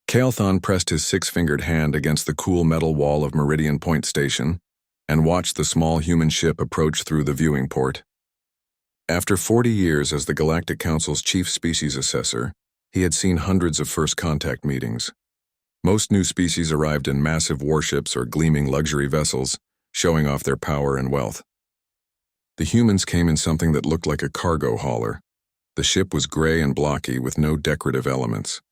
Kael'thon pressed his six-fingered hand against the cool metal wall of Meridian Point Station and watched the small human ship approach through the viewing port. After 40 years as the Galactic Council's chief species assessor, he had seen hundreds of first contact meetings. Most new species arrived in massive warships or gleaming luxury vessels, showing off their power and wealth. The humans came in something that looked like a cargo hauler. The ship was gray and blocky with no decorative elements.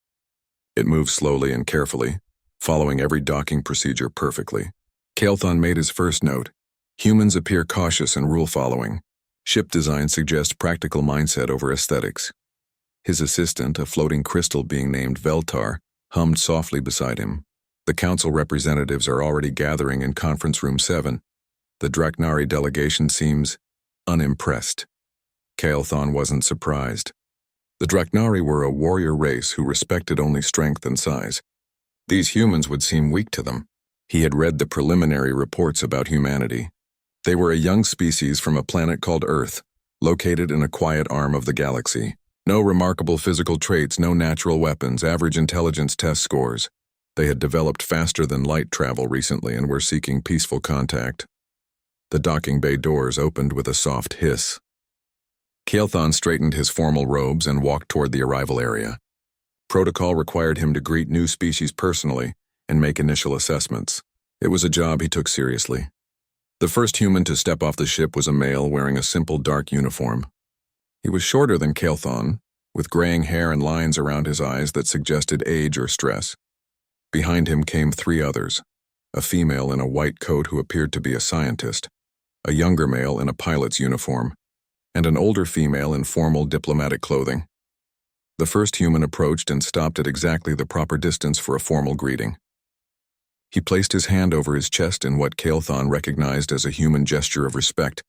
It moved slowly and carefully, following every docking procedure perfectly. Kael'thon made his first note. Humans appear cautious and rule-following. Ship design suggests practical mindset over aesthetics. His assistant, a floating crystal being named Veltar, hummed softly beside him. The council representatives are already gathering in Conference Room 7. The Draknari delegation seems unimpressed. Kael'thon wasn't surprised. The Draknari were a warrior race who respected only strength and size. These humans would seem weak to them. He had read the preliminary reports about humanity. They were a young species from a planet called Earth, located in a quiet arm of the galaxy. No remarkable physical traits, no natural weapons, average intelligence test scores. They had developed faster than light travel recently and were seeking peaceful contact. The docking bay doors opened with a soft hiss. Kael'thon straightened his formal robes and walked toward the arrival area. Protocol required him to greet new species personally and make initial assessments. It was a job he took seriously. The first human to step off the ship was a male wearing a simple dark uniform. He was shorter than Kael'thon, with graying hair and lines around his eyes that suggested age or stress. Behind him came three others, a female in a white coat who appeared to be a scientist, a younger male in a pilot's uniform, and an older female in formal diplomatic clothing. The first human approached and stopped at exactly the proper distance for a formal greeting. He placed his hand over his chest in what Kael'thon recognized as a human gesture of respect.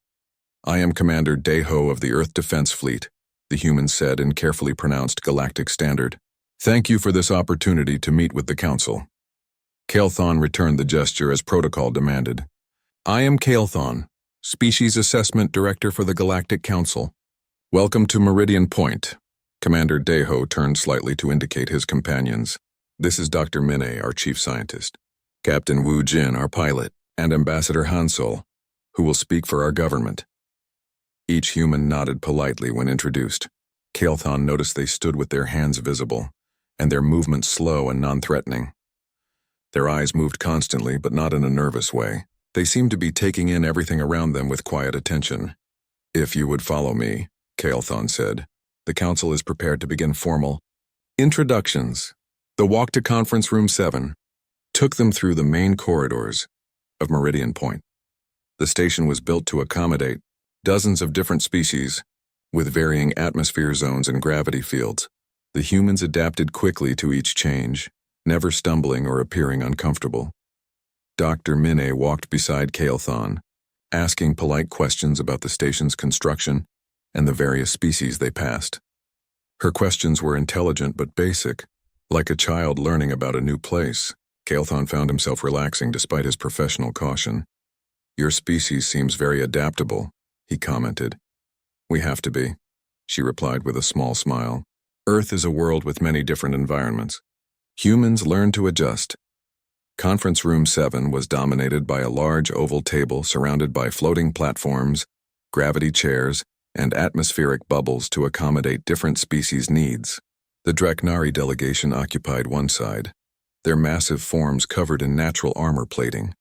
"I am Commander Deho of the Earth Defense Fleet," the human said in carefully pronounced galactic standard. "Thank you for this opportunity to meet with the Council." Kael'thon returned the gesture as protocol demanded. "I am Kael'thon, Species Assessment Director for the Galactic Council. Welcome to Meridian Point." Commander Deho turned slightly to indicate his companions. "This is Dr. Minne, our chief scientist, Captain Wu Jin, our pilot, and Ambassador Hansol, who will speak for our government." Each human nodded politely when introduced. Kael'thon noticed they stood with their hands visible, and their movements slow and non-threatening. Their eyes moved constantly, but not in a nervous way. They seemed to be taking in everything around them with quiet attention. "If you would follow me," Kael'thon said. "The council is prepared to begin formal introductions." The walk to Conference Room 7 took them through the main corridors of Meridian Point. The station was built to accommodate dozens of different species, with varying atmosphere zones and gravity fields. The humans adapted quickly to each change, never stumbling or appearing uncomfortable. Dr. Minne walked beside Kael'thon, asking polite questions about the station's construction and the various species they passed. Her questions were intelligent but basic, like a child learning about a new place. Kael'thon found himself relaxing despite his professional caution. "Your species seems very adaptable," he commented. "We have to be," she replied with a small smile. "Earth is a world with many different environments. Humans learn to adjust." Conference Room 7 was dominated by a large oval table surrounded by floating platforms, gravity chairs, and atmospheric bubbles to accommodate different species' needs. The Draknari delegation occupied one side, their massive forms covered in natural armor plating.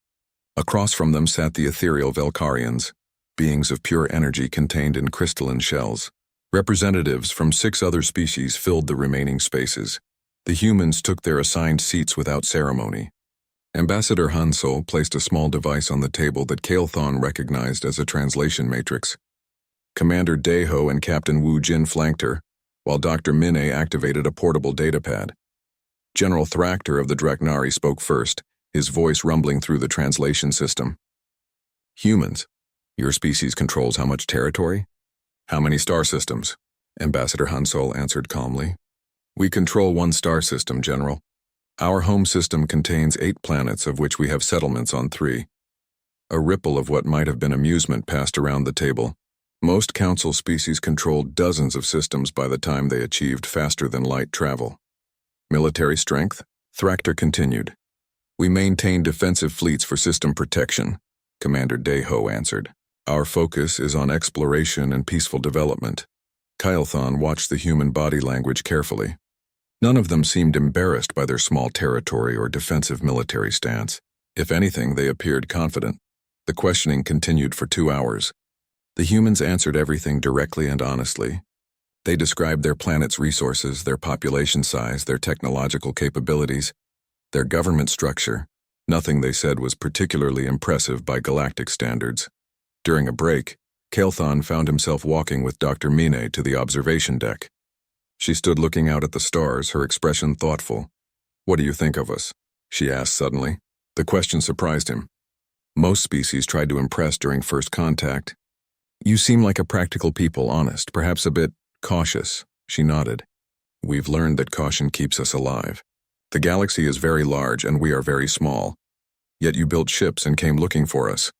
Across from them sat the ethereal Velkarians, beings of pure energy contained in crystalline shells. Representatives from 6 other species filled the remaining spaces. The humans took their assigned seats without ceremony. Ambassador Hansol placed a small device on the table that Kael'thon recognized as a translation matrix. Commander Deho and Captain Wu Jin flanked her, while Dr. Minne activated a portable datapad. General Thrachter of the Draknari spoke first, his voice rumbling through the translation system. "Humans, your species controls how much territory? How many star systems?" Ambassador Hansol answered calmly. "We control 1 star system, General. Our home system contains 8 planets, of which we have settlements on 3. A ripple of what might have been amusement passed around the table. Most council species controlled dozens of systems by the time they achieved faster-than-light travel. Military strength, Thractor continued. We maintain defensive fleets for system protection, Commander Deho answered. Our focus is on exploration and peaceful development. Kylethon watched the human body language carefully. None of them seemed embarrassed by their small territory or defensive military stance. If anything, they appeared confident. The questioning continued for 2 hours. The humans answered everything directly and honestly. They described their planet's resources, their population size, their technological capabilities, their government structure. Nothing they said was particularly impressive by galactic standards. During a break, Kylethon found himself walking with Dr. Mine to the observation deck. She stood looking out at the stars, her expression thoughtful. What do you think of us? She asked suddenly. The question surprised him. Most species tried to impress during first contact. You seem like a practical people, honest, perhaps a bit cautious. She nodded. We've learned that caution keeps us alive. The galaxy is very large and we are very small. Yet you built ships and came looking for us.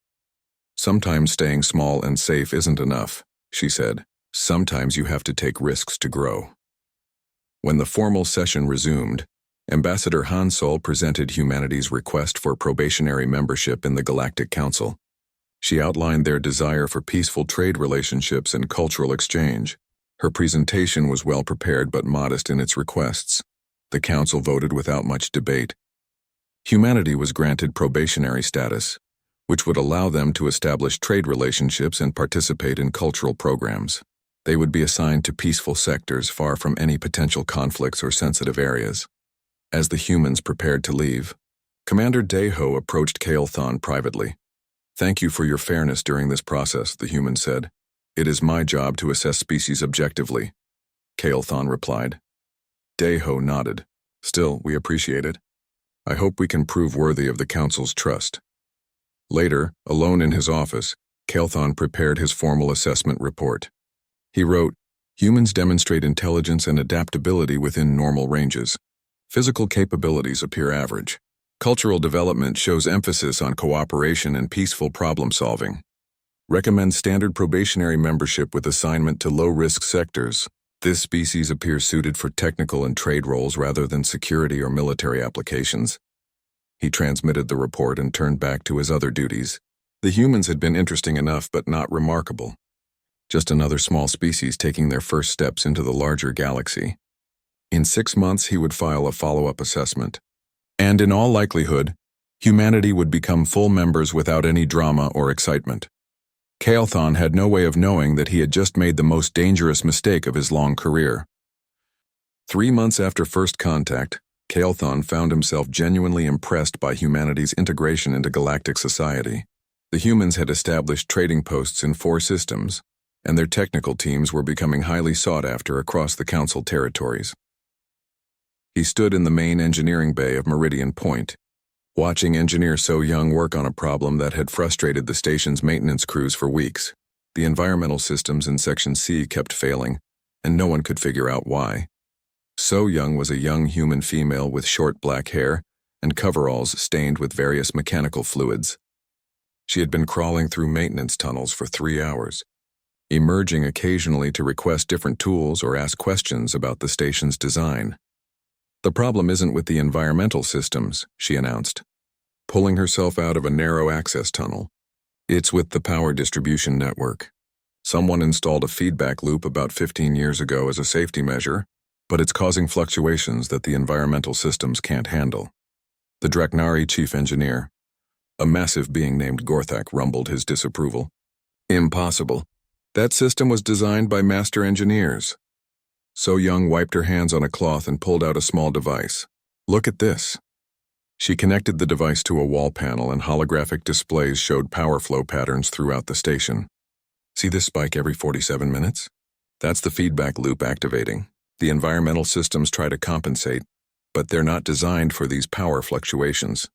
Sometimes staying small and safe isn't enough, she said. Sometimes you have to take risks to grow. When the formal session resumed, Ambassador Han Sol presented humanity's request for probationary membership in the Galactic Council. She outlined their desire for peaceful trade relationships and cultural exchange. Her presentation was well prepared but modest in its requests. The Council voted without much debate. Humanity was granted probationary status, which would allow them to establish trade relationships and participate in cultural programs. They would be assigned to peaceful sectors far from any potential conflicts or sensitive areas. As the humans prepared to leave, Commander Deho approached Kylethon privately. Thank you for your fairness during this process, the human said. It is my job to assess species objectively, Kylethon replied. Deho nodded. Still, we appreciate it. I hope we can prove worthy of the Council's trust. Later, alone in his office, Kylethon prepared his formal assessment report. He wrote, humans demonstrate intelligence and adaptability within normal ranges. Physical capabilities appear average. Cultural development shows emphasis on cooperation and peaceful problem-solving. Recommends standard probationary membership with assignment to low-risk sectors. This species appears suited for technical and trade roles rather than security or military applications. He transmitted the report and turned back to his other duties. The humans had been interesting enough but not remarkable. Just another small species taking their first steps into the larger galaxy. In 6 months he would file a follow-up assessment. And in all likelihood, humanity would become full members without any drama or excitement. Kylethon had no way of knowing that he had just made the most dangerous mistake of his long career. 3 months after first contact, Kylethon found himself genuinely impressed by humanity's integration into galactic society. The humans had established trading posts in 4 systems, and their technical teams were becoming highly sought after across the Council territories. He stood in the main engineering bay of Meridian Point, watching engineer So Young work on a problem that had frustrated the station's maintenance crews for weeks. The environmental systems in Section C kept failing, and no one could figure out why. So Young was a young human female with short black hair and coveralls stained with various mechanical fluids. She had been crawling through maintenance tunnels for 3 hours, emerging occasionally to request different tools or ask questions about the station's design. The problem isn't with the environmental systems, she announced, pulling herself out of a narrow access tunnel. It's with the power distribution network. Someone installed a feedback loop about 15 years ago as a safety measure, but it's causing fluctuations that the environmental systems can't handle. The Draknari chief engineer, a massive being named Gorthak, rumbled his disapproval. Impossible. That system was designed by master engineers. So Young wiped her hands on a cloth and pulled out a small device. Look at this. She connected the device to a wall panel and holographic displays showed power flow patterns throughout the station. See this spike every 47 minutes? That's the feedback loop activating. The environmental systems try to compensate, but they're not designed for these power fluctuations.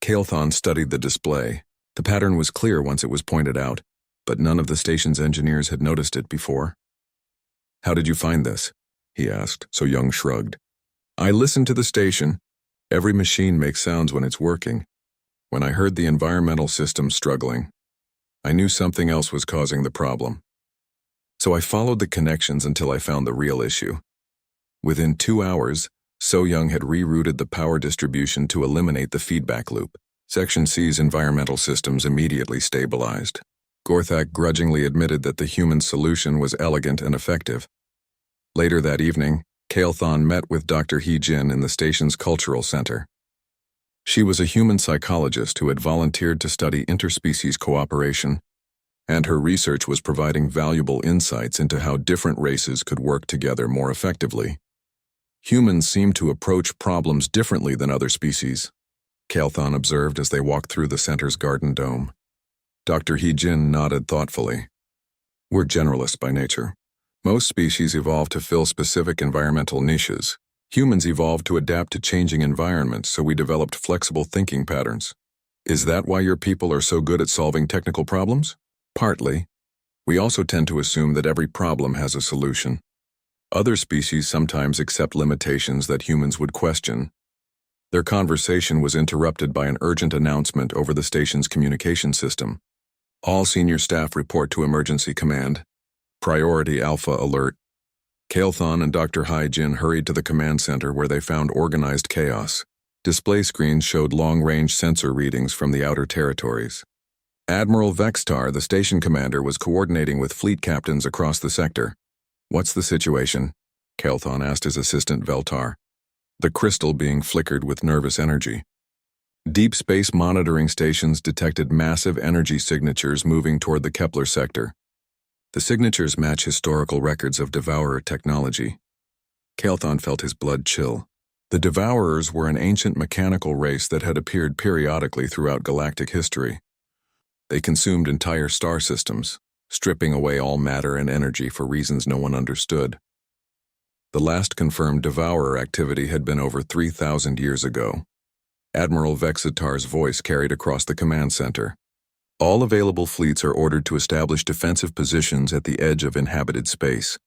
Kylethon studied the display. The pattern was clear once it was pointed out, but none of the station's engineers had noticed it before. How did you find this? He asked, so Young shrugged. I listened to the station. Every machine makes sounds when it's working. When I heard the environmental system struggling, I knew something else was causing the problem. So I followed the connections until I found the real issue. Within 2 hours, So-Young had rerouted the power distribution to eliminate the feedback loop. Section C's environmental systems immediately stabilized. Gorthak grudgingly admitted that the human solution was elegant and effective. Later that evening, Kael'thon met with Dr. He-Jin in the station's cultural center. She was a human psychologist who had volunteered to study interspecies cooperation, and her research was providing valuable insights into how different races could work together more effectively. Humans seem to approach problems differently than other species, Kael'thon observed as they walked through the center's garden dome. Dr. He-Jin nodded thoughtfully. We're generalists by nature. Most species evolve to fill specific environmental niches. Humans evolved to adapt to changing environments, so we developed flexible thinking patterns. Is that why your people are so good at solving technical problems? Partly. We also tend to assume that every problem has a solution. Other species sometimes accept limitations that humans would question. Their conversation was interrupted by an urgent announcement over the station's communication system. All senior staff report to Emergency Command. Priority Alpha Alert. Kael'thon and Dr. He-Jin hurried to the command center where they found organized chaos. Display screens showed long-range sensor readings from the outer territories. Admiral Vextar, the station commander, was coordinating with fleet captains across the sector. What's the situation? Kael'thon asked his assistant Veltar, the crystal being flickered with nervous energy. Deep space monitoring stations detected massive energy signatures moving toward the Kepler sector. The signatures match historical records of Devourer technology. Kael'thon felt his blood chill. The Devourers were an ancient mechanical race that had appeared periodically throughout galactic history. They consumed entire star systems, stripping away all matter and energy for reasons no one understood. The last confirmed Devourer activity had been over 3,000 years ago. Admiral Vexitar's voice carried across the command center. All available fleets are ordered to establish defensive positions at the edge of inhabited space.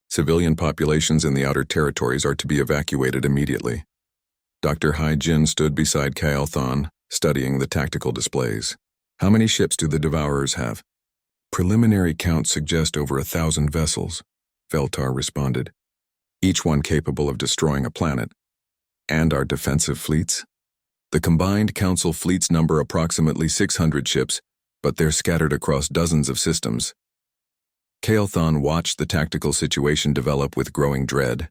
Civilian populations in the outer territories are to be evacuated immediately. Dr. He-Jin stood beside Kael'thon, studying the tactical displays. How many ships do the Devourers have? Preliminary counts suggest over 1,000 vessels, Veltar responded, each one capable of destroying a planet. And our defensive fleets? The combined Council fleets number approximately 600 ships, but they're scattered across dozens of systems. Kael'thon watched the tactical situation develop with growing dread.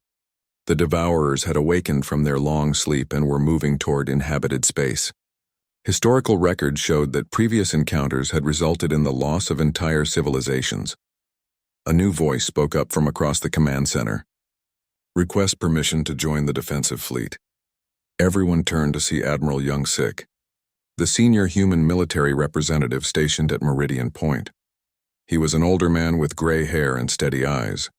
The Devourers had awakened from their long sleep and were moving toward inhabited space. Historical records showed that previous encounters had resulted in the loss of entire civilizations. A new voice spoke up from across the command center. Request permission to join the defensive fleet. Everyone turned to see Admiral Young-Sik, the senior human military representative stationed at Meridian Point. He was an older man with gray hair and steady eyes,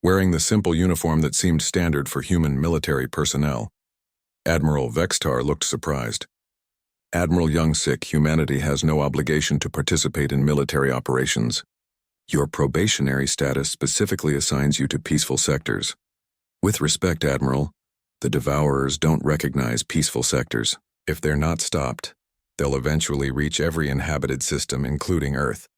wearing the simple uniform that seemed standard for human military personnel. Admiral Vextar looked surprised. Admiral Young-Sik, humanity has no obligation to participate in military operations. Your probationary status specifically assigns you to peaceful sectors. With respect, Admiral, the Devourers don't recognize peaceful sectors. If they're not stopped, they'll eventually reach every inhabited system, including Earth.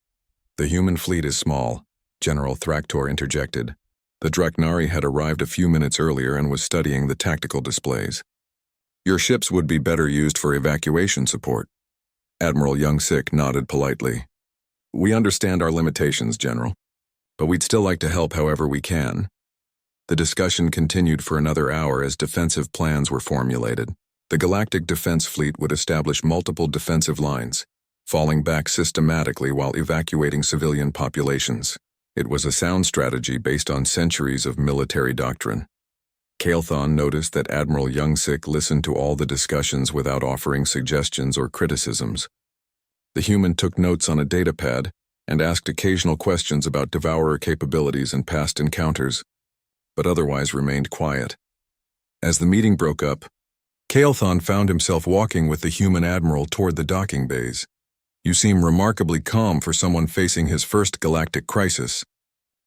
The human fleet is small, General Thraktor interjected. The Draknari had arrived a few minutes earlier and was studying the tactical displays. Your ships would be better used for evacuation support. Admiral Young-Sik nodded politely. We understand our limitations, General, but we'd still like to help however we can. The discussion continued for another hour as defensive plans were formulated. The Galactic Defense Fleet would establish multiple defensive lines, falling back systematically while evacuating civilian populations. It was a sound strategy based on centuries of military doctrine. Kael'thon noticed that Admiral Young-Sik listened to all the discussions without offering suggestions or criticisms. The human took notes on a datapad and asked occasional questions about Devourer capabilities and past encounters, but otherwise remained quiet. As the meeting broke up, Kael'thon found himself walking with the human admiral toward the docking bays. You seem remarkably calm for someone facing his first galactic crisis,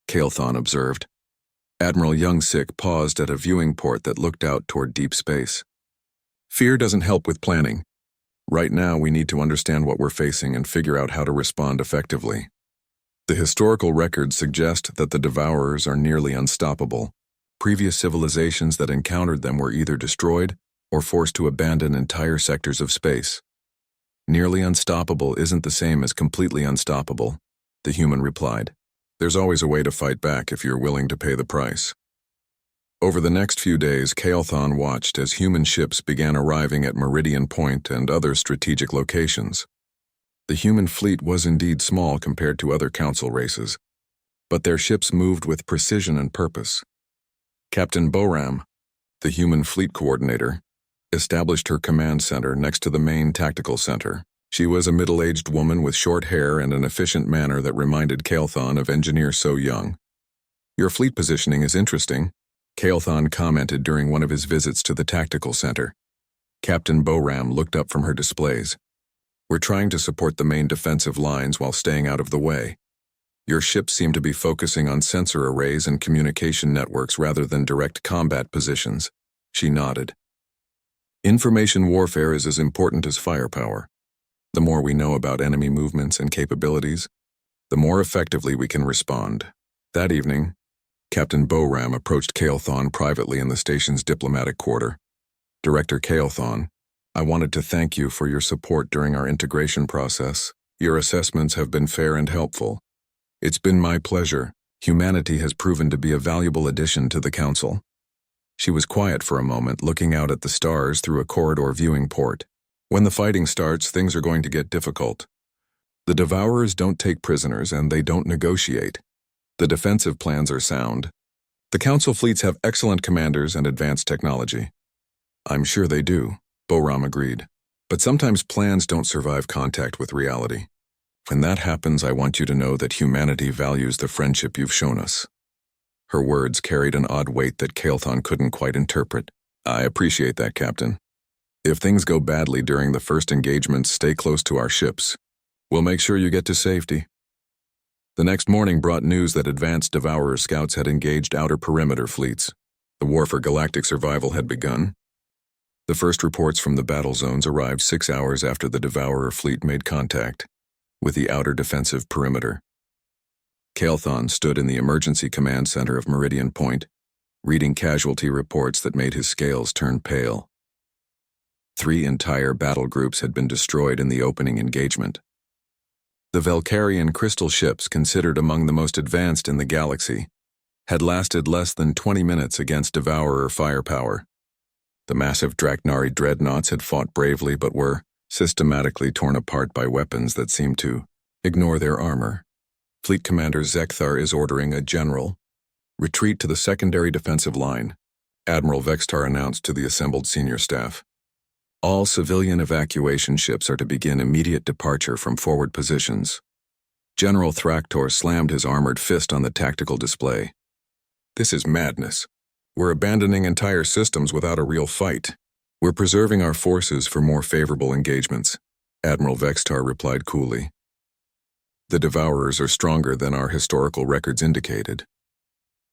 Kael'thon observed. Admiral Young-Sik paused at a viewing port that looked out toward deep space. Fear doesn't help with planning. Right now, we need to understand what we're facing and figure out how to respond effectively. The historical records suggest that the Devourers are nearly unstoppable. Previous civilizations that encountered them were either destroyed or forced to abandon entire sectors of space. Nearly unstoppable isn't the same as completely unstoppable, the human replied. There's always a way to fight back if you're willing to pay the price. Over the next few days, Kael'thon watched as human ships began arriving at Meridian Point and other strategic locations. The human fleet was indeed small compared to other council races, but their ships moved with precision and purpose. Captain Boram, the human fleet coordinator, established her command center next to the main tactical center. She was a middle-aged woman with short hair and an efficient manner that reminded Kael'thon of Engineer So Young. Your fleet positioning is interesting, Kael'thon commented during one of his visits to the tactical center. Captain Boram looked up from her displays. We're trying to support the main defensive lines while staying out of the way. Your ships seem to be focusing on sensor arrays and communication networks rather than direct combat positions. She nodded. Information warfare is as important as firepower. The more we know about enemy movements and capabilities, the more effectively we can respond. That evening, Captain Boram approached Kael'thon privately in the station's diplomatic quarter. Director Kael'thon, I wanted to thank you for your support during our integration process. Your assessments have been fair and helpful. It's been my pleasure. Humanity has proven to be a valuable addition to the Council. She was quiet for a moment, looking out at the stars through a corridor viewing port. When the fighting starts, things are going to get difficult. The Devourers don't take prisoners and they don't negotiate. The defensive plans are sound. The Council fleets have excellent commanders and advanced technology. I'm sure they do, Boram agreed. But sometimes plans don't survive contact with reality. When that happens, I want you to know that humanity values the friendship you've shown us. Her words carried an odd weight that Kael'thon couldn't quite interpret. I appreciate that, Captain. If things go badly during the first engagement, stay close to our ships. We'll make sure you get to safety. The next morning brought news that advanced Devourer scouts had engaged outer perimeter fleets. The war for galactic survival had begun. The first reports from the battle zones arrived 6 hours after the Devourer fleet made contact with the outer defensive perimeter. Kael'thon stood in the emergency command center of Meridian Point, reading casualty reports that made his scales turn pale. 3 entire battle groups had been destroyed in the opening engagement. The Velcarian crystal ships, considered among the most advanced in the galaxy, had lasted less than 20 minutes against Devourer firepower. The massive Draknari dreadnoughts had fought bravely but were systematically torn apart by weapons that seemed to ignore their armor. Fleet Commander Zekthar is ordering a general retreat to the secondary defensive line, Admiral Vextar announced to the assembled senior staff. All civilian evacuation ships are to begin immediate departure from forward positions. General Thraktor slammed his armored fist on the tactical display. This is madness. We're abandoning entire systems without a real fight. We're preserving our forces for more favorable engagements, Admiral Vextar replied coolly. The Devourers are stronger than our historical records indicated.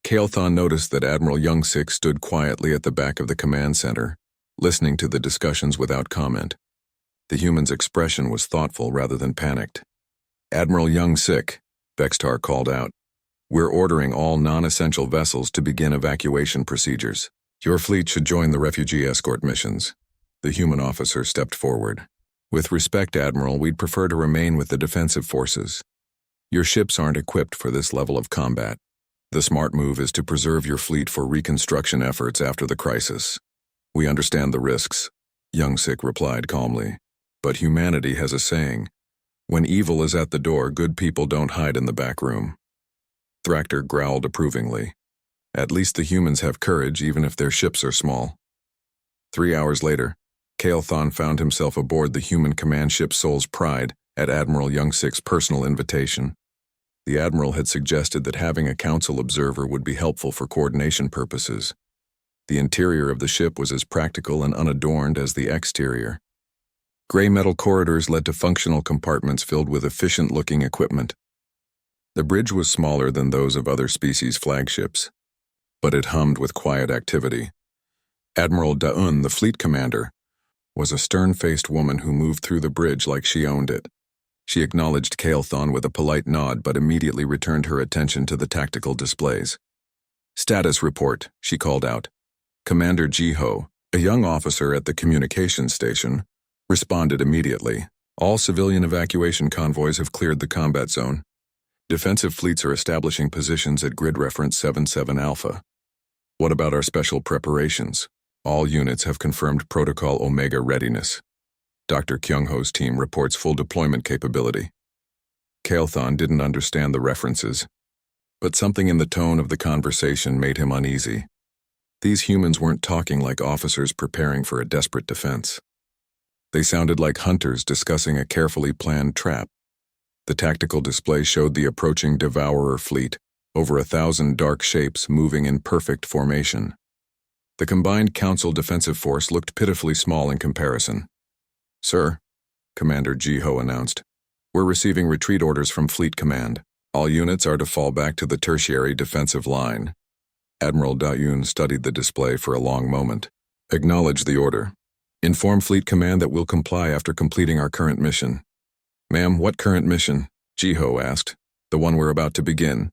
Kael'thon noticed that Admiral Youngsik stood quietly at the back of the command center, listening to the discussions without comment. The human's expression was thoughtful rather than panicked. Admiral Youngsik, Vextar called out, we're ordering all non-essential vessels to begin evacuation procedures. Your fleet should join the refugee escort missions. The human officer stepped forward. With respect, Admiral, we'd prefer to remain with the defensive forces. Your ships aren't equipped for this level of combat. The smart move is to preserve your fleet for reconstruction efforts after the crisis. We understand the risks, Youngsik replied calmly. But humanity has a saying, when evil is at the door, good people don't hide in the back room. Thraktor growled approvingly. At least the humans have courage even if their ships are small. 3 hours later, Kael'thon found himself aboard the human command ship Soul's Pride at Admiral Youngsik's personal invitation. The Admiral had suggested that having a council observer would be helpful for coordination purposes. The interior of the ship was as practical and unadorned as the exterior. Gray metal corridors led to functional compartments filled with efficient-looking equipment. The bridge was smaller than those of other species' flagships, but it hummed with quiet activity. Admiral Da'un, the fleet commander, was a stern-faced woman who moved through the bridge like she owned it. She acknowledged Kael'thon with a polite nod but immediately returned her attention to the tactical displays. Status report, she called out. Commander Jiho, a young officer at the communications station, responded immediately. All civilian evacuation convoys have cleared the combat zone. Defensive fleets are establishing positions at grid reference 77 Alpha. What about our special preparations? All units have confirmed Protocol Omega readiness. Dr. Kyung-ho's team reports full deployment capability. Kael'thon didn't understand the references, but something in the tone of the conversation made him uneasy. These humans weren't talking like officers preparing for a desperate defense. They sounded like hunters discussing a carefully planned trap. The tactical display showed the approaching Devourer fleet, over 1,000 dark shapes moving in perfect formation. The combined Council defensive force looked pitifully small in comparison. Sir, Commander Jiho announced, we're receiving retreat orders from Fleet Command. All units are to fall back to the tertiary defensive line. Admiral Da-Yun studied the display for a long moment. Acknowledge the order. Inform Fleet Command that we'll comply after completing our current mission. Ma'am, what current mission? Jiho asked. The one we're about to begin.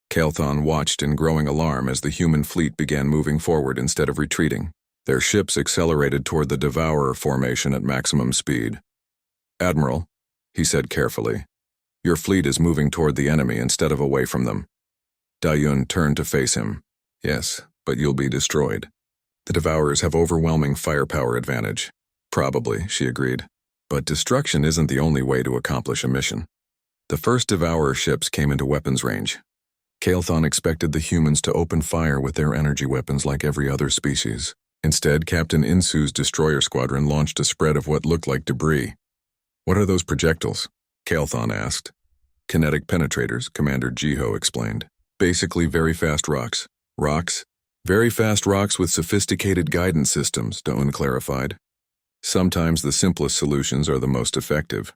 Kael'thon watched in growing alarm as the human fleet began moving forward instead of retreating. Their ships accelerated toward the Devourer formation at maximum speed. Admiral, he said carefully, your fleet is moving toward the enemy instead of away from them. Da-Yun turned to face him. Yes, but you'll be destroyed. The Devourers have overwhelming firepower advantage. Probably, she agreed. But destruction isn't the only way to accomplish a mission. The first Devourer ships came into weapons range. Kael'thon expected the humans to open fire with their energy weapons like every other species. Instead, Captain Insu's destroyer squadron launched a spread of what looked like debris. What are those projectiles? Kael'thon asked. Kinetic penetrators, Commander Jiho explained. Basically very fast rocks. Rocks? Very fast rocks with sophisticated guidance systems, Da-Yun clarified. Sometimes the simplest solutions are the most effective.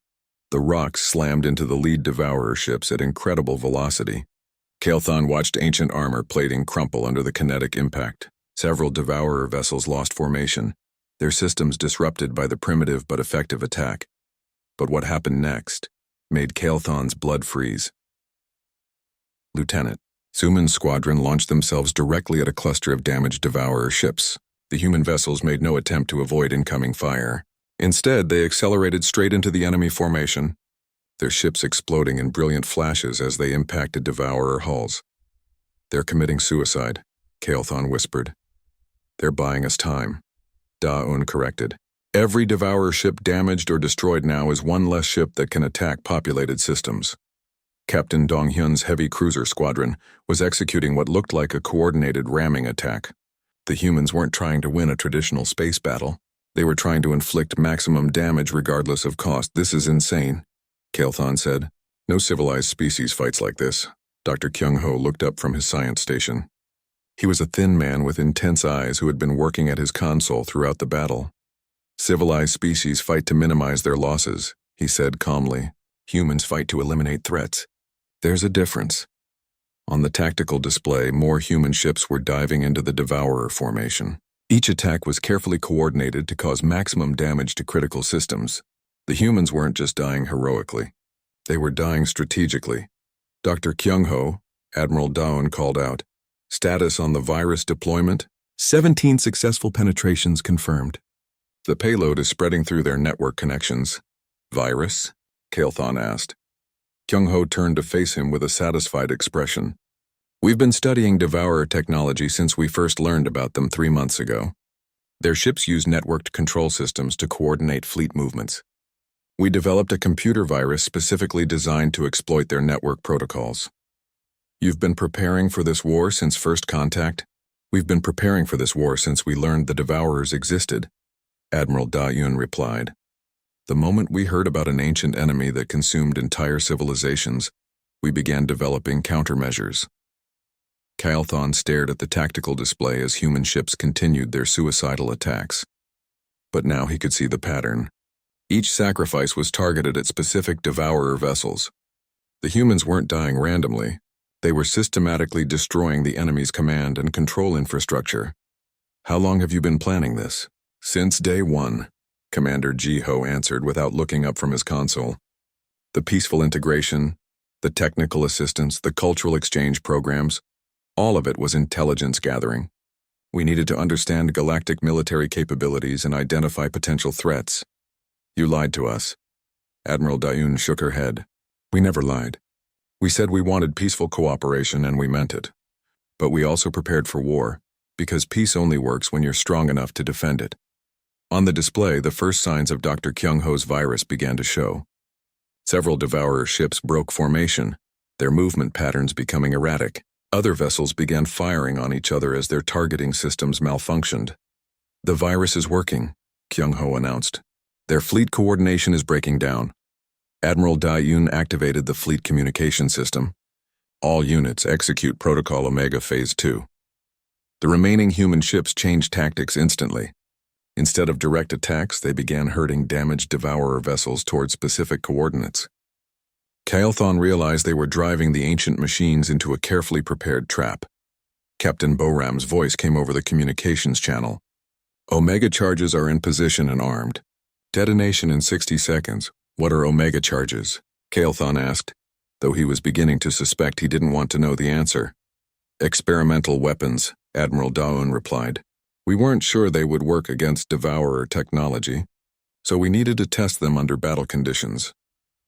The rocks slammed into the lead Devourer ships at incredible velocity. Kael'thon watched ancient armor plating crumple under the kinetic impact. Several Devourer vessels lost formation, their systems disrupted by the primitive but effective attack. But what happened next made Kael'thon's blood freeze. Lieutenant, Suman's squadron launched themselves directly at a cluster of damaged Devourer ships. The human vessels made no attempt to avoid incoming fire. Instead, they accelerated straight into the enemy formation, their ships exploding in brilliant flashes as they impacted Devourer hulls. They're committing suicide, Kael'thon whispered. They're buying us time. Da-Yun corrected. Every Devourer ship damaged or destroyed now is one less ship that can attack populated systems. Captain Dong-hyun's heavy cruiser squadron was executing what looked like a coordinated ramming attack. The humans weren't trying to win a traditional space battle. They were trying to inflict maximum damage regardless of cost. This is insane, Kael'thon said. No civilized species fights like this. Dr. Kyung-ho looked up from his science station. He was a thin man with intense eyes who had been working at his console throughout the battle. Civilized species fight to minimize their losses, he said calmly. Humans fight to eliminate threats. There's a difference. On the tactical display, more human ships were diving into the Devourer formation. Each attack was carefully coordinated to cause maximum damage to critical systems. The humans weren't just dying heroically. They were dying strategically. Dr. Kyung-ho, Admiral Da-Yun called out. Status on the virus deployment? 17 successful penetrations confirmed. The payload is spreading through their network connections. Virus? Kael'thon asked. Kyung-ho turned to face him with a satisfied expression. We've been studying Devourer technology since we first learned about them 3 months ago. Their ships use networked control systems to coordinate fleet movements. We developed a computer virus specifically designed to exploit their network protocols. You've been preparing for this war since first contact? We've been preparing for this war since we learned the Devourers existed, Admiral Da-Yun replied. The moment we heard about an ancient enemy that consumed entire civilizations, we began developing countermeasures. Kael'thon stared at the tactical display as human ships continued their suicidal attacks. But now he could see the pattern. Each sacrifice was targeted at specific Devourer vessels. The humans weren't dying randomly. They were systematically destroying the enemy's command and control infrastructure. How long have you been planning this? Since day one, Commander Jiho answered without looking up from his console. The peaceful integration, the technical assistance, the cultural exchange programs, All of it was intelligence gathering. We needed to understand galactic military capabilities and identify potential threats. You lied to us. Admiral Dayun shook her head. We never lied. We said we wanted peaceful cooperation and we meant it. But we also prepared for war, because peace only works when you're strong enough to defend it. On the display, the first signs of Dr. Kyung-ho's virus began to show. Several Devourer ships broke formation, their movement patterns becoming erratic. Other vessels began firing on each other as their targeting systems malfunctioned. The virus is working, Kyung-ho announced. Their fleet coordination is breaking down. Admiral Dayun activated the fleet communication system. All units execute Protocol Omega Phase 2. The remaining human ships changed tactics instantly. Instead of direct attacks, they began herding damaged Devourer vessels toward specific coordinates. Kael'thon realized they were driving the ancient machines into a carefully prepared trap. Captain Boram's voice came over the communications channel. Omega charges are in position and armed. Detonation in 60 seconds. What are Omega charges? Kael'thon asked, though he was beginning to suspect he didn't want to know the answer. Experimental weapons, Admiral Daun replied. We weren't sure they would work against Devourer technology, so we needed to test them under battle conditions.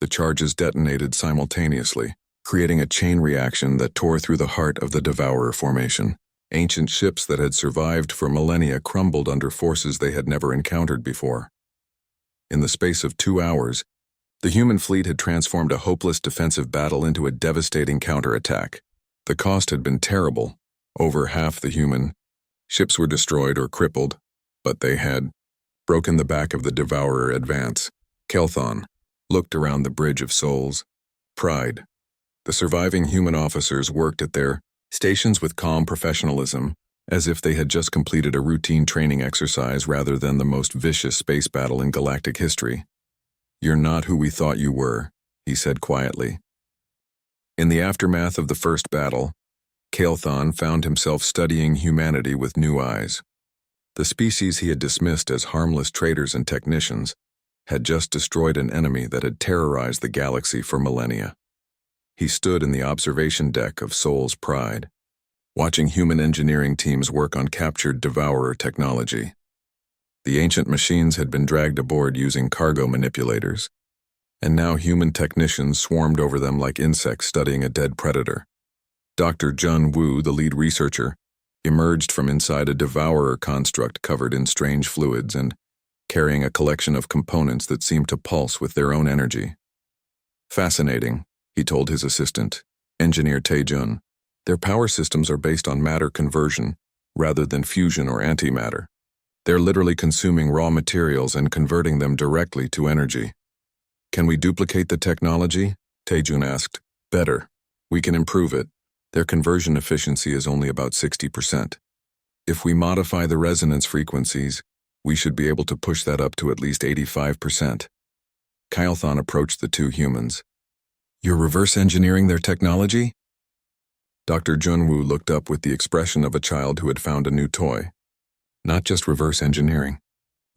The charges detonated simultaneously, creating a chain reaction that tore through the heart of the Devourer formation. Ancient ships that had survived for millennia crumbled under forces they had never encountered before. In the space of 2 hours, the human fleet had transformed a hopeless defensive battle into a devastating counterattack. The cost had been terrible. Over half the human ships were destroyed or crippled, but they had broken the back of the Devourer advance. Kael'thon looked around the Bridge of Souls. Pride. The surviving human officers worked at their stations with calm professionalism, as if they had just completed a routine training exercise rather than the most vicious space battle in galactic history. You're not who we thought you were, he said quietly. In the aftermath of the first battle, Kael'thon found himself studying humanity with new eyes. The species he had dismissed as harmless traders and technicians had just destroyed an enemy that had terrorized the galaxy for millennia. He stood in the observation deck of Soul's Pride, watching human engineering teams work on captured Devourer technology. The ancient machines had been dragged aboard using cargo manipulators, and now human technicians swarmed over them like insects studying a dead predator. Dr. Jun Wu, the lead researcher, emerged from inside a Devourer construct covered in strange fluids and carrying a collection of components that seemed to pulse with their own energy. Fascinating, he told his assistant, Engineer Taejun. Their power systems are based on matter conversion rather than fusion or antimatter. They're literally consuming raw materials and converting them directly to energy. Can we duplicate the technology? Taejun asked. Better. We can improve it. Their conversion efficiency is only about 60%. If we modify the resonance frequencies, we should be able to push that up to at least 85%. Kael'thon approached the two humans. You're reverse engineering their technology? Dr. Junwoo looked up with the expression of a child who had found a new toy. Not just reverse engineering.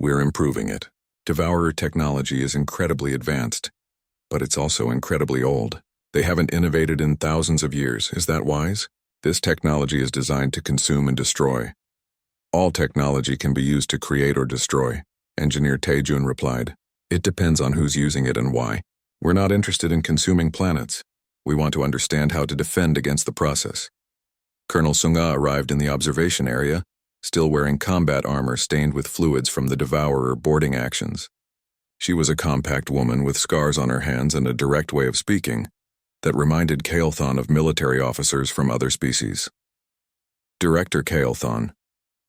We're improving it. Devourer technology is incredibly advanced, but it's also incredibly old. They haven't innovated in thousands of years. Is that wise? This technology is designed to consume and destroy. All technology can be used to create or destroy, Engineer Taejun replied. It depends on who's using it and why. We're not interested in consuming planets. We want to understand how to defend against the process. Colonel Sunga arrived in the observation area, still wearing combat armor stained with fluids from the Devourer boarding actions. She was a compact woman with scars on her hands and a direct way of speaking that reminded Kael'thon of military officers from other species. Director Kael'thon,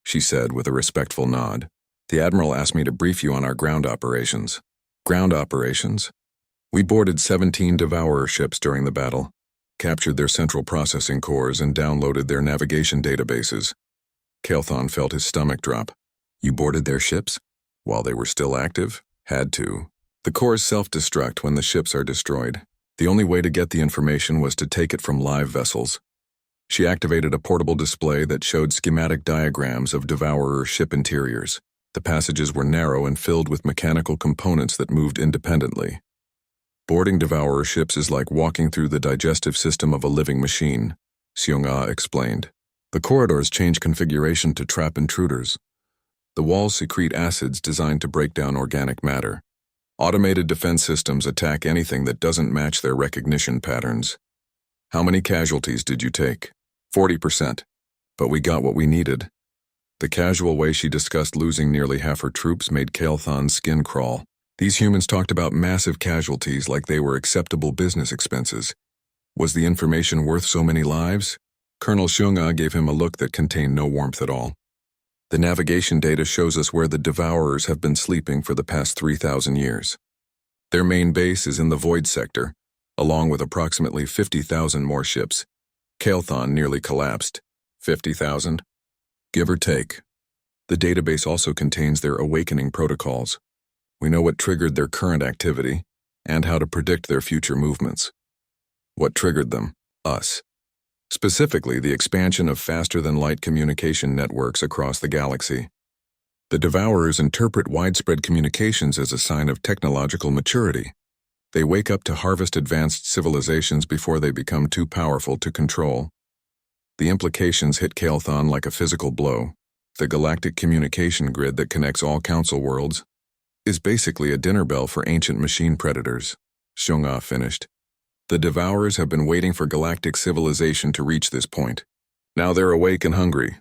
she said with a respectful nod. The Admiral asked me to brief you on our ground operations. Ground operations? We boarded 17 Devourer ships during the battle, captured their central processing cores, and downloaded their navigation databases. Kael'thon felt his stomach drop. You boarded their ships? While they were still active? Had to. The cores self-destruct when the ships are destroyed. The only way to get the information was to take it from live vessels. She activated a portable display that showed schematic diagrams of Devourer ship interiors. The passages were narrow and filled with mechanical components that moved independently. Boarding Devourer ships is like walking through the digestive system of a living machine. Seung-ah explained. The corridors change configuration to trap intruders. The walls secrete acids designed to break down organic matter. Automated defense systems attack anything that doesn't match their recognition patterns. How many casualties did you take? 40%. But we got what we needed. The casual way she discussed losing nearly half her troops made Kael'thon's skin crawl. These humans talked about massive casualties like they were acceptable business expenses. Was the information worth so many lives? Colonel Seung-ah gave him a look that contained no warmth at all. The navigation data shows us where the Devourers have been sleeping for the past 3,000 years. Their main base is in the Void sector, along with approximately 50,000 more ships. Kael'thon nearly collapsed. 50,000? Give or take. The database also contains their awakening protocols. We know what triggered their current activity, and how to predict their future movements. What triggered them? Us. Specifically, the expansion of faster-than-light communication networks across the galaxy. The Devourers interpret widespread communications as a sign of technological maturity. They wake up to harvest advanced civilizations before they become too powerful to control. The implications hit Kael'thon like a physical blow. The galactic communication grid that connects all council worlds is basically a dinner bell for ancient machine predators. Seung-ah finished. The Devourers have been waiting for galactic civilization to reach this point. Now they're awake and hungry.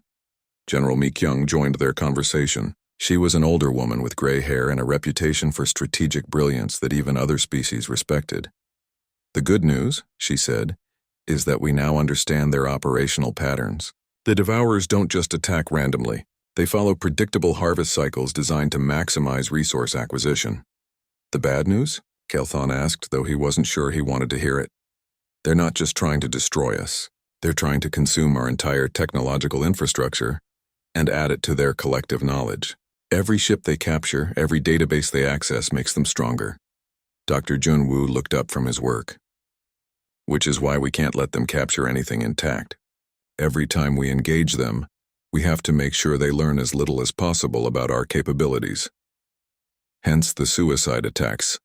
General Mi-kyung joined their conversation. She was an older woman with gray hair and a reputation for strategic brilliance that even other species respected. The good news, she said, is that we now understand their operational patterns. The Devourers don't just attack randomly. They follow predictable harvest cycles designed to maximize resource acquisition. The bad news? Kael'thon asked, though he wasn't sure he wanted to hear it. They're not just trying to destroy us. They're trying to consume our entire technological infrastructure and add it to their collective knowledge. Every ship they capture, every database they access makes them stronger. Dr. Junwoo looked up from his work. Which is why we can't let them capture anything intact. Every time we engage them, we have to make sure they learn as little as possible about our capabilities. Hence the suicide attacks,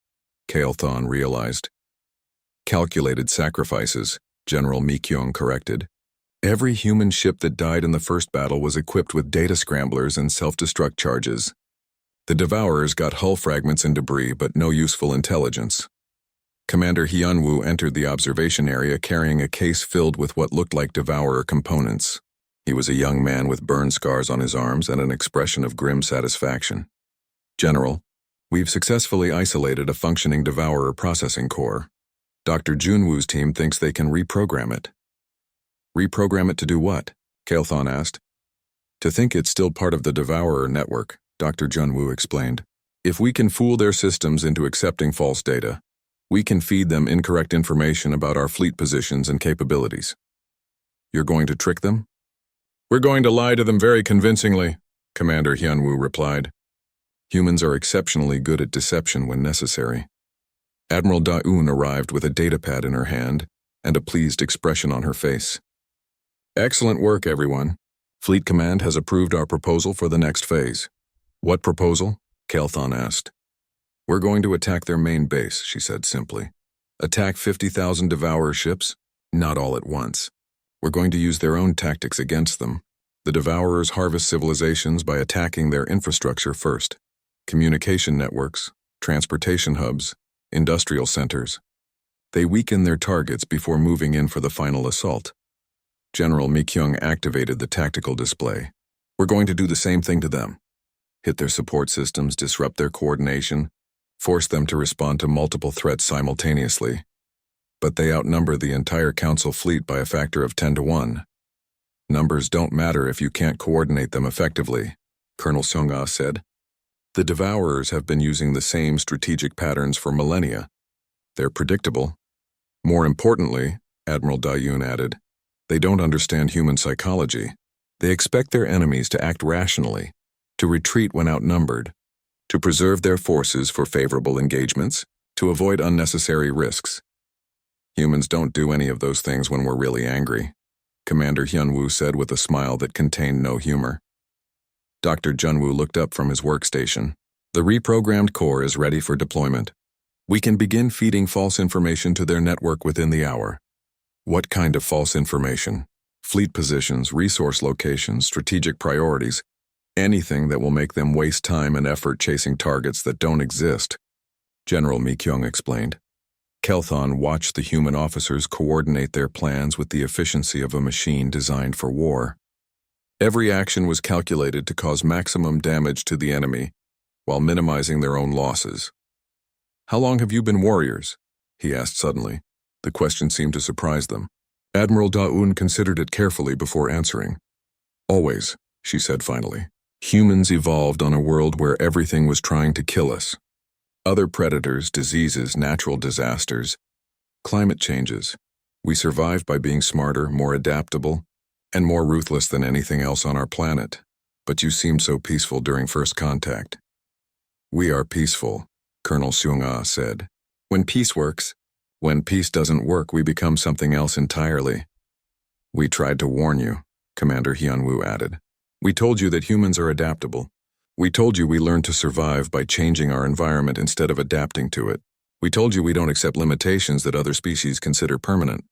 Kael'thon realized. Calculated sacrifices, General Mi-kyung corrected. Every human ship that died in the first battle was equipped with data scramblers and self-destruct charges. The Devourers got hull fragments and debris, but no useful intelligence. Commander Hyunwoo entered the observation area carrying a case filled with what looked like Devourer components. He was a young man with burn scars on his arms and an expression of grim satisfaction. General, we've successfully isolated a functioning Devourer processing core. Dr. Junwoo's team thinks they can reprogram it. Reprogram it to do what? Kael'thon asked. To think it's still part of the Devourer network, Dr. Junwoo explained. If we can fool their systems into accepting false data, we can feed them incorrect information about our fleet positions and capabilities. You're going to trick them? We're going to lie to them very convincingly, Commander Hyunwoo replied. Humans are exceptionally good at deception when necessary. Admiral Da-eun arrived with a datapad in her hand and a pleased expression on her face. Excellent work, everyone. Fleet Command has approved our proposal for the next phase. What proposal? Kael'thon asked. We're going to attack their main base, she said simply. Attack 50,000 Devourer ships? Not all at once. We're going to use their own tactics against them. The Devourers harvest civilizations by attacking their infrastructure first. Communication networks, transportation hubs, industrial centers. They weaken their targets before moving in for the final assault. General Mi-kyung activated the tactical display. We're going to do the same thing to them. Hit their support systems, disrupt their coordination, force them to respond to multiple threats simultaneously. But they outnumber the entire Council fleet by a factor of 10 to 1. Numbers don't matter if you can't coordinate them effectively, Colonel Seung-ah said. The Devourers have been using the same strategic patterns for millennia. They're predictable. More importantly, Admiral Da-eun added, they don't understand human psychology. They expect their enemies to act rationally, to retreat when outnumbered, to preserve their forces for favorable engagements, to avoid unnecessary risks. Humans don't do any of those things when we're really angry, Commander Hyunwoo said with a smile that contained no humor. Dr. Junwoo looked up from his workstation. The reprogrammed core is ready for deployment. We can begin feeding false information to their network within the hour. What kind of false information? Fleet positions, resource locations, strategic priorities, anything that will make them waste time and effort chasing targets that don't exist, General Mi-kyung explained. Kelthon watched the human officers coordinate their plans with the efficiency of a machine designed for war. Every action was calculated to cause maximum damage to the enemy while minimizing their own losses. "How long have you been warriors?" he asked suddenly. The question seemed to surprise them. Admiral Da-un considered it carefully before answering. "Always," she said finally. "Humans evolved on a world where everything was trying to kill us. Other predators, diseases, natural disasters, climate changes. We survived by being smarter, more adaptable, and more ruthless than anything else on our planet. But you seemed so peaceful during first contact." "We are peaceful," Colonel Seung-ah said. "When peace works. When peace doesn't work, we become something else entirely." "We tried to warn you," Commander Hyun-woo added. "We told you that humans are adaptable. We told you we learned to survive by changing our environment instead of adapting to it. We told you we don't accept limitations that other species consider permanent."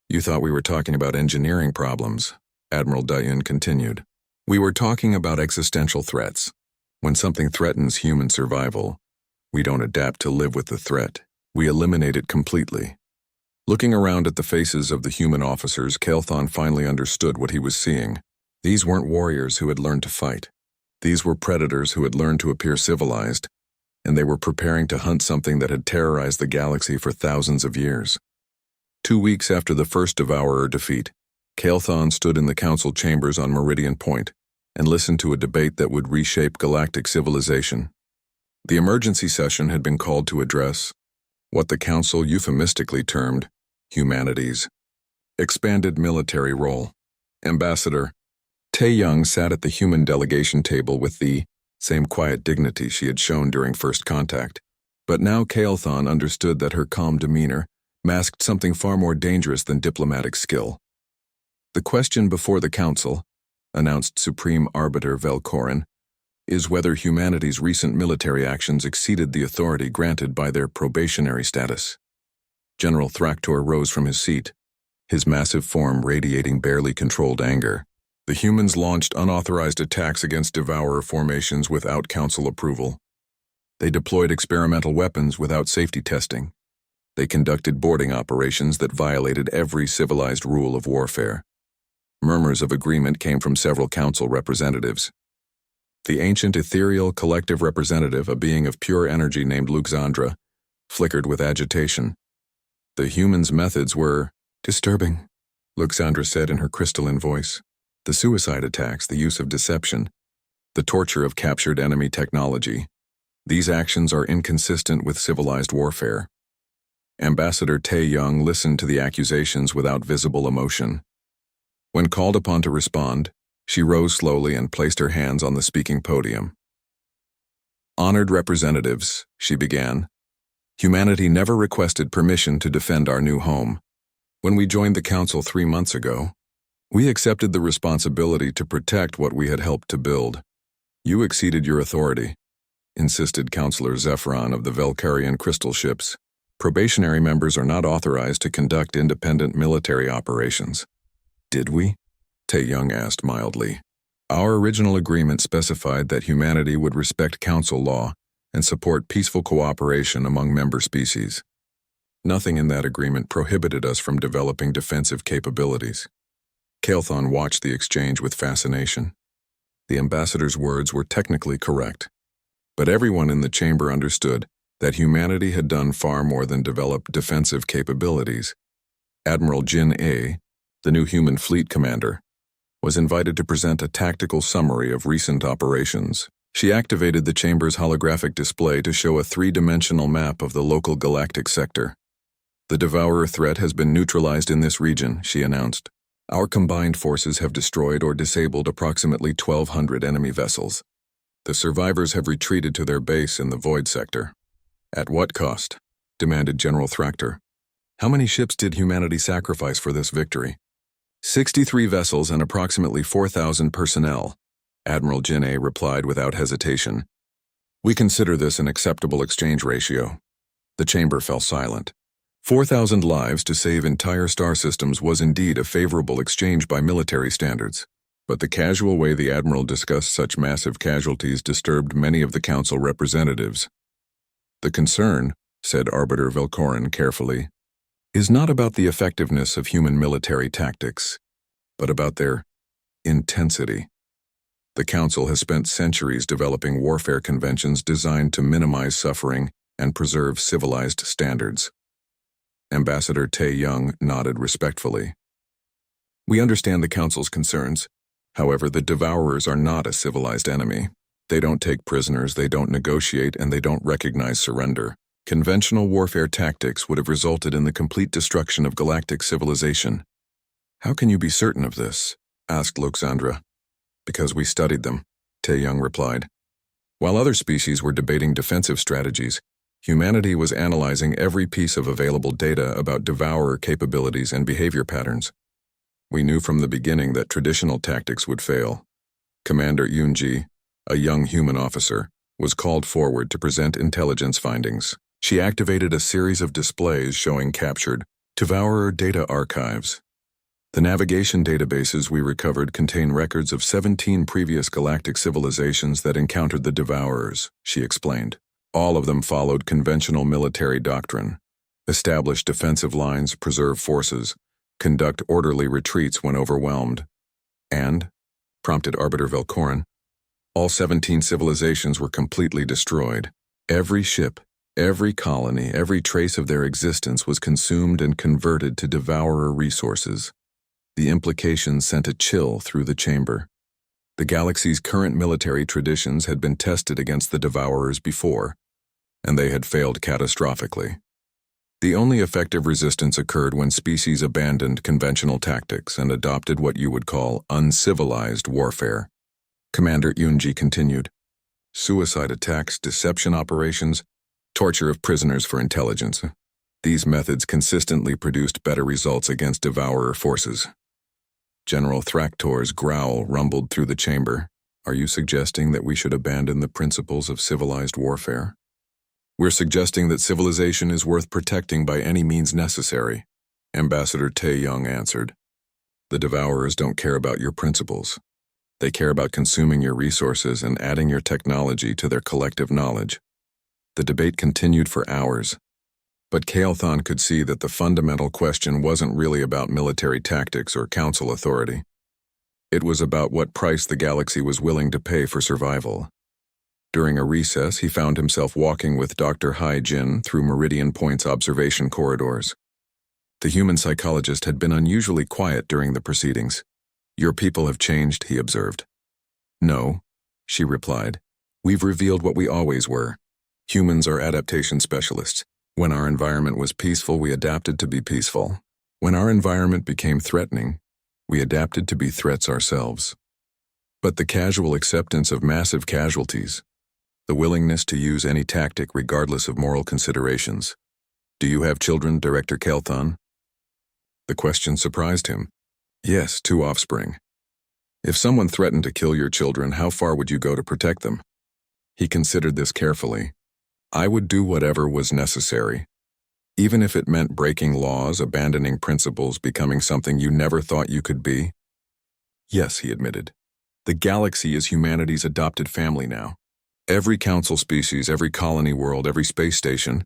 "You thought we were talking about engineering problems," Admiral Da-un continued. "We were talking about existential threats. When something threatens human survival, we don't adapt to live with the threat. We eliminate it completely." Looking around at the faces of the human officers, Kelthon finally understood what he was seeing. These weren't warriors who had learned to fight. These were predators who had learned to appear civilized, and they were preparing to hunt something that had terrorized the galaxy for thousands of years. 2 weeks after the first Devourer defeat, Kelthon stood in the council chambers on Meridian Point and listened to a debate that would reshape galactic civilization. The emergency session had been called to address what the council euphemistically termed humanity's expanded military role. Ambassador Tae-young sat at the human delegation table with the same quiet dignity she had shown during first contact. But now Kelthon understood that her calm demeanor masked something far more dangerous than diplomatic skill. "The question before the council," announced Supreme Arbiter Velkorin, "is whether humanity's recent military actions exceeded the authority granted by their probationary status." General Thraktor rose from his seat, his massive form radiating barely controlled anger. "The humans launched unauthorized attacks against Devourer formations without council approval. They deployed experimental weapons without safety testing. They conducted boarding operations that violated every civilized rule of warfare." Murmurs of agreement came from several council representatives. The ancient ethereal collective representative, a being of pure energy named Luxandra, flickered with agitation. "The humans' methods were disturbing," Luxandra said in her crystalline voice. "The suicide attacks, the use of deception, the torture of captured enemy technology. These actions are inconsistent with civilized warfare." Ambassador Tae-young listened to the accusations without visible emotion. When called upon to respond, she rose slowly and placed her hands on the speaking podium. "Honored representatives," she began, "humanity never requested permission to defend our new home. When we joined the council 3 months ago, we accepted the responsibility to protect what we had helped to build. You exceeded your authority," insisted Councillor Zephyron of the Velkarian crystal ships. "Probationary members are not authorized to conduct independent military operations." "Did we?" Tae-young asked mildly. "Our original agreement specified that humanity would respect council law and support peaceful cooperation among member species. Nothing in that agreement prohibited us from developing defensive capabilities." Kelthon watched the exchange with fascination. The ambassador's words were technically correct, but everyone in the chamber understood that humanity had done far more than develop defensive capabilities. Admiral Jin A, the new human fleet commander, was invited to present a tactical summary of recent operations. She activated the chamber's holographic display to show a 3-dimensional map of the local galactic sector. "The Devourer threat has been neutralized in this region," she announced. "Our combined forces have destroyed or disabled approximately 1,200 enemy vessels. The survivors have retreated to their base in the Void sector." "At what cost?" demanded General Thraktor. "How many ships did humanity sacrifice for this victory?" 63 vessels and approximately 4,000 personnel, Admiral Jin A replied without hesitation. "We consider this an acceptable exchange ratio." The chamber fell silent. 4,000 lives to save entire star systems was indeed a favorable exchange by military standards. But the casual way the Admiral discussed such massive casualties disturbed many of the Council representatives. The concern, said Arbiter Velcorin carefully, is not about the effectiveness of human military tactics, but about their intensity. The Council has spent centuries developing warfare conventions designed to minimize suffering and preserve civilized standards. Ambassador Tae Young nodded respectfully. We understand the Council's concerns. However, the Devourers are not a civilized enemy. They don't take prisoners, they don't negotiate, and they don't recognize surrender. Conventional warfare tactics would have resulted in the complete destruction of galactic civilization. How can you be certain of this? Asked Loxandra. Because we studied them, Tae Young replied. While other species were debating defensive strategies, humanity was analyzing every piece of available data about devourer capabilities and behavior patterns. We knew from the beginning that traditional tactics would fail. Commander Yoonji, a young human officer, was called forward to present intelligence findings. She activated a series of displays showing captured devourer data archives. The navigation databases we recovered contain records of 17 previous galactic civilizations that encountered the Devourers, she explained. All of them followed conventional military doctrine: establish defensive lines, preserve forces, conduct orderly retreats when overwhelmed. And, prompted Arbiter Velcorin, all 17 civilizations were completely destroyed. Every ship, every colony, every trace of their existence was consumed and converted to devourer resources. The implications sent a chill through the chamber. The galaxy's current military traditions had been tested against the Devourers before, and they had failed catastrophically. The only effective resistance occurred when species abandoned conventional tactics and adopted what you would call uncivilized warfare. Commander Yoonji continued. Suicide attacks, deception operations, torture of prisoners for intelligence. These methods consistently produced better results against Devourer forces. General Thraktor's growl rumbled through the chamber. Are you suggesting that we should abandon the principles of civilized warfare? We're suggesting that civilization is worth protecting by any means necessary, Ambassador Tae Young answered. The Devourers don't care about your principles. They care about consuming your resources and adding your technology to their collective knowledge. The debate continued for hours, but Kael'thon could see that the fundamental question wasn't really about military tactics or council authority. It was about what price the galaxy was willing to pay for survival. During a recess, he found himself walking with Dr. Hai Jin through Meridian Point's observation corridors. The human psychologist had been unusually quiet during the proceedings. Your people have changed, he observed. No, she replied. We've revealed what we always were. Humans are adaptation specialists. When our environment was peaceful, we adapted to be peaceful. When our environment became threatening, we adapted to be threats ourselves. But the casual acceptance of massive casualties, the willingness to use any tactic regardless of moral considerations. Do you have children, Director Kael'thon? The question surprised him. Yes, 2 offspring. If someone threatened to kill your children, how far would you go to protect them? He considered this carefully. I would do whatever was necessary, even if it meant breaking laws, abandoning principles, becoming something you never thought you could be. Yes, he admitted. The galaxy is humanity's adopted family now. Every council species, every colony world, every space station,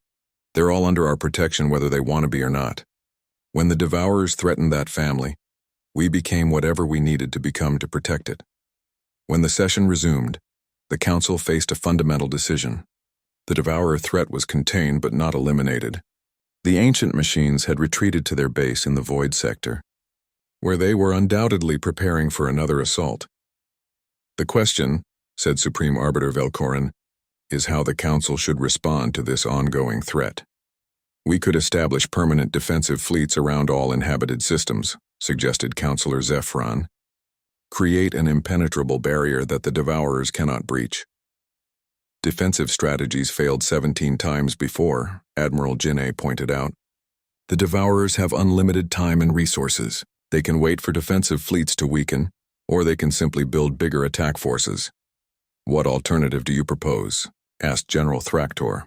they're all under our protection whether they want to be or not. When the Devourers threatened that family, we became whatever we needed to become to protect it. When the session resumed, the council faced a fundamental decision. The Devourer threat was contained but not eliminated. The ancient machines had retreated to their base in the Void sector, where they were undoubtedly preparing for another assault. The question, said Supreme Arbiter Velcorin, is how the Council should respond to this ongoing threat. We could establish permanent defensive fleets around all inhabited systems, suggested Councillor Zephron. Create an impenetrable barrier that the Devourers cannot breach. Defensive strategies failed 17 times before, Admiral Jinneh pointed out. The Devourers have unlimited time and resources. They can wait for defensive fleets to weaken, or they can simply build bigger attack forces. What alternative do you propose? Asked General Thraktor.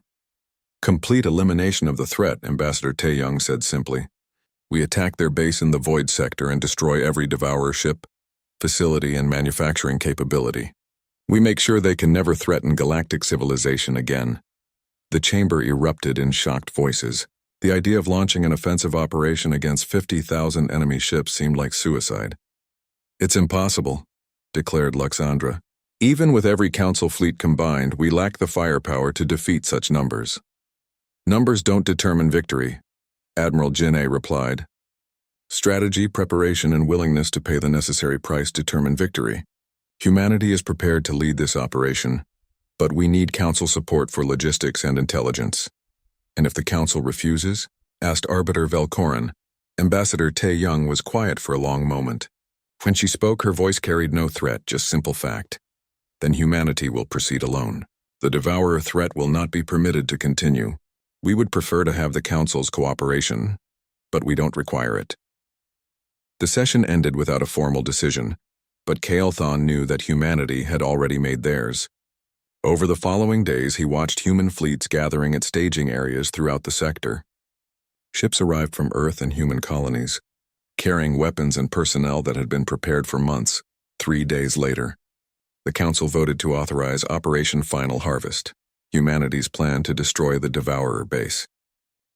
Complete elimination of the threat, Ambassador Taeyong said simply. We attack their base in the Void sector and destroy every Devourer ship, facility, and manufacturing capability. We make sure they can never threaten galactic civilization again. The chamber erupted in shocked voices. The idea of launching an offensive operation against 50,000 enemy ships seemed like suicide. It's impossible, declared Luxandra. Even with every council fleet combined, we lack the firepower to defeat such numbers. Numbers don't determine victory, Admiral Jin-A replied. Strategy, preparation, and willingness to pay the necessary price determine victory. Humanity is prepared to lead this operation, but we need Council support for logistics and intelligence. And if the Council refuses? Asked Arbiter Velcorin. Ambassador Taeyong was quiet for a long moment. When she spoke, her voice carried no threat, just simple fact. Then humanity will proceed alone. The Devourer threat will not be permitted to continue. We would prefer to have the Council's cooperation, but we don't require it. The session ended without a formal decision, but Kael'thon knew that humanity had already made theirs. Over the following days, he watched human fleets gathering at staging areas throughout the sector. Ships arrived from Earth and human colonies, carrying weapons and personnel that had been prepared for months. 3 days later, the Council voted to authorize Operation Final Harvest, humanity's plan to destroy the Devourer base.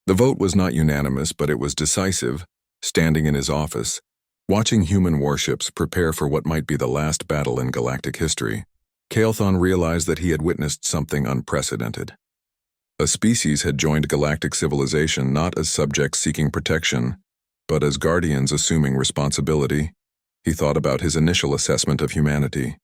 The vote was not unanimous, but it was decisive. Standing in his office, watching human warships prepare for what might be the last battle in galactic history, Kael'thon realized that he had witnessed something unprecedented. A species had joined galactic civilization not as subjects seeking protection, but as guardians assuming responsibility. He thought about his initial assessment of humanity.